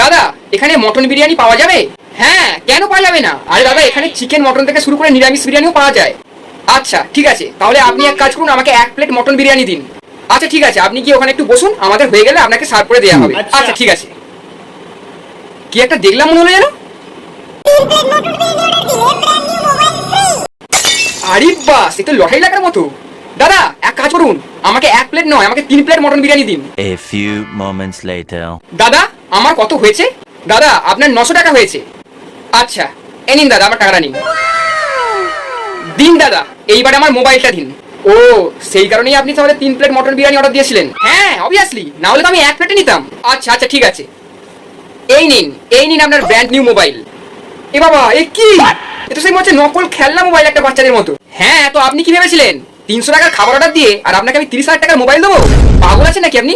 দাদা এখানে মটন বিরিয়ানি পাওয়া যাবে? হ্যাঁ, কেন পাওয়া যাবে না? আরে দাদা এখানে চিকেন মটন থেকে শুরু করে নিরামিষ বিরিয়ানিও পাওয়া যায়। আচ্ছা ঠিক আছে, তাহলে আপনি এক কাজ করুন, আমাকে 1 প্লেট মটন বিরিয়ানি দিন। আচ্ছা ঠিক আছে, আপনি কি ওখানে একটু বসুন, আমাদের হয়ে গেলে আপনাকে সার্ভ করে দেওয়া হবে। আচ্ছা ঠিক আছে। কি একটা দেখলাম মনে হলো যেন। আরে বাস, এ তো লটারি লাগার মতো। দাদা এক কাজ করুন, আমাকে 1 প্লেট নয়, আমাকে 3 প্লেট মটন বিরিয়ানি দিন। A few moments later. দাদা আমার কত হয়েছে? দাদা আপনার 900 টাকা হয়েছে। আচ্ছা এ নিন দাদা, আমার টাকাটা নিন। দিন দাদা, এইবার আমার মোবাইলটা দিন। ও, সেই কারণেই আপনি তাহলে 3 প্লেট মটন বিরিয়ানি অর্ডার দিয়েছিলেন? হ্যাঁ অবভিয়াসলি, না হলে তো আমি 1 প্লেটে নিতাম। আচ্ছা আচ্ছা ঠিক আছে, এই নিন আপনার ব্র্যান্ড নিউ মোবাইল। এ বাবা, এ কি? এ তো সেই মনে হচ্ছে নকল খেলনা মোবাইল, একটা বাচ্চাদের মতো। হ্যাঁ, তো আপনি কি ভেবেছিলেন 300 টাকার খাবার অর্ডার দিয়ে আর আপনাকে আমি 30,000 টাকার মোবাইল দেবো? পাগল আছেন নাকি আপনি?